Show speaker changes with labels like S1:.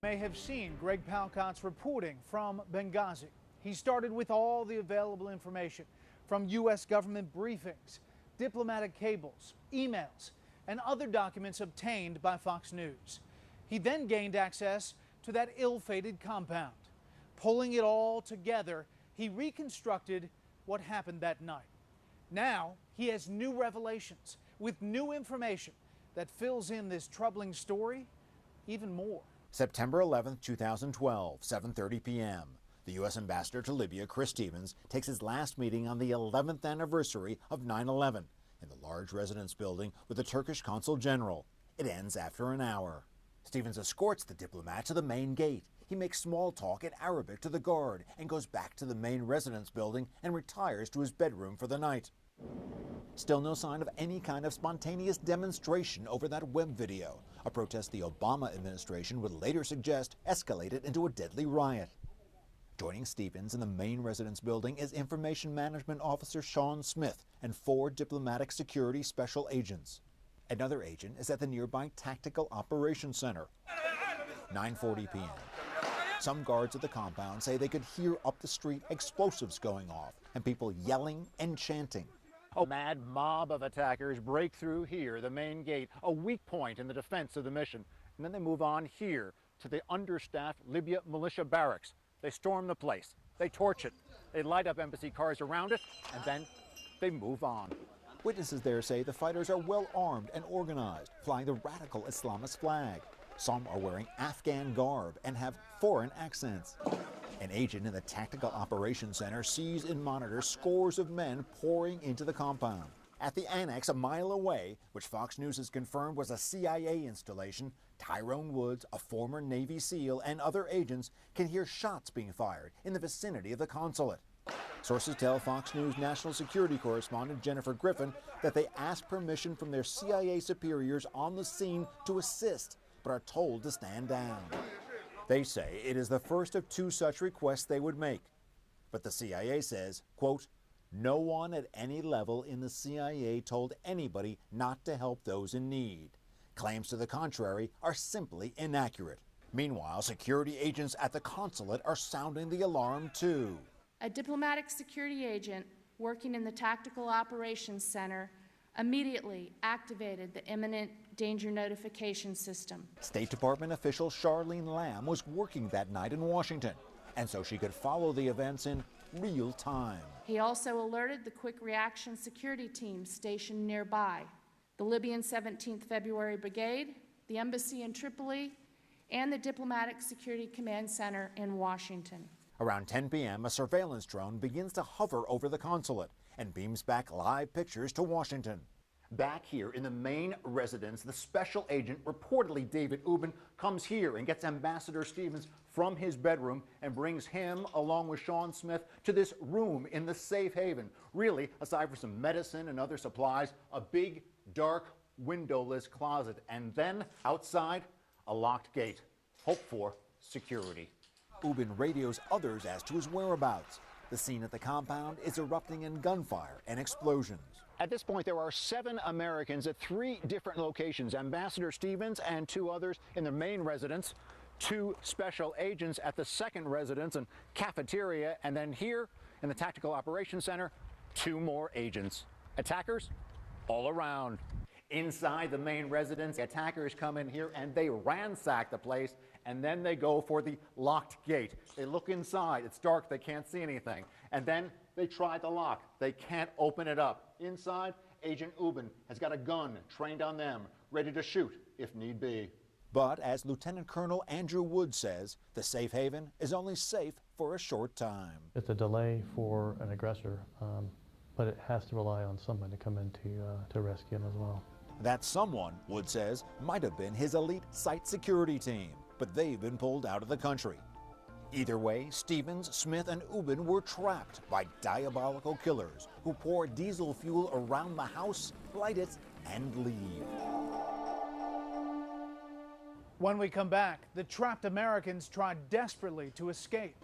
S1: May have seen Greg Palcott's reporting from Benghazi. He started with all the available information from U.S. government briefings, diplomatic cables, emails, and other documents obtained by Fox News. He then gained access to that ill-fated compound. Pulling it all together, he reconstructed what happened that night. Now he has new revelations with new information that fills in this troubling story even more.
S2: September 11, 2012, 7:30 p.m. The U.S. Ambassador to Libya, Chris Stevens, takes his last meeting on the 11th anniversary of 9/11 in the large residence building with the Turkish Consul General. It ends after an hour. Stevens escorts the diplomat to the main gate. He makes small talk in Arabic to the guard and goes back to the main residence building and retires to his bedroom for the night. Still no sign of any kind of spontaneous demonstration over that web video, a protest the Obama administration would later suggest escalated into a deadly riot. Joining Stevens in the main residence building is Information Management Officer Sean Smith and 4 diplomatic security special agents. Another agent is at the nearby Tactical Operations Center. 9:40 p.m. Some guards at the compound say they could hear up the street explosives going off and people yelling and chanting.
S3: A mad mob of attackers break through here, the main gate, a weak point in the defense of the mission. And then they move on here to the understaffed Libya militia barracks. They storm the place, they torch it, they light up embassy cars around it, and then they move on.
S2: Witnesses there say the fighters are well armed and organized, flying the radical Islamist flag. Some are wearing Afghan garb and have foreign accents. An agent in the Tactical Operations Center sees and monitors scores of men pouring into the compound. At the annex a mile away, which Fox News has confirmed was a CIA installation, Tyrone Woods, a former Navy SEAL, and other agents can hear shots being fired in the vicinity of the consulate. Sources tell Fox News national security correspondent Jennifer Griffin that they asked permission from their CIA superiors on the scene to assist, but are told to stand down. They say it is the first of 2 such requests they would make. But the CIA says, quote, no one at any level in the CIA told anybody not to help those in need. Claims to the contrary are simply inaccurate. Meanwhile, security agents at the consulate are sounding the alarm too.
S4: A diplomatic security agent working in the Tactical Operations Center immediately activated the imminent danger notification system.
S2: State Department official Charlene Lamb was working that night in Washington, and so she could follow the events in real time.
S4: He also alerted the quick reaction security team stationed nearby, the Libyan 17th February Brigade, the embassy in Tripoli, and the Diplomatic Security Command Center in Washington.
S2: Around 10 p.m., a surveillance drone begins to hover over the consulate and beams back live pictures to Washington. Back here in the main residence, the special agent, reportedly David Ubben, comes here and gets Ambassador Stevens from his bedroom and brings him, along with Sean Smith, to this room in the safe haven. Really, aside from some medicine and other supplies, a big, dark, windowless closet. And then, outside, a locked gate. Hope for security. Ubben radios others as to his whereabouts. The scene at the compound is erupting in gunfire and explosions.
S3: At this point, there are 7 Americans at 3 different locations. Ambassador Stevens and 2 others in the main residence, 2 special agents at the second residence and cafeteria, and then here in the Tactical Operations Center, 2 more agents. Attackers all around. Inside the main residence, attackers come in here and they ransack the place, and then they go for the locked gate. They look inside. It's dark. They can't see anything. And then they try the lock. They can't open it up. Inside, Agent Ubben has got a gun trained on them, ready to shoot if need be.
S2: But as Lieutenant Colonel Andrew Wood says, the safe haven is only safe for a short time.
S5: It's a delay for an aggressor, but it has to rely on someone to come in to rescue him as well.
S2: That someone, Wood says, might have been his elite site security team, but they've been pulled out of the country. Either way, Stevens, Smith, and Ubben were trapped by diabolical killers who pour diesel fuel around the house, light it, and leave.
S1: When we come back, the trapped Americans tried desperately to escape.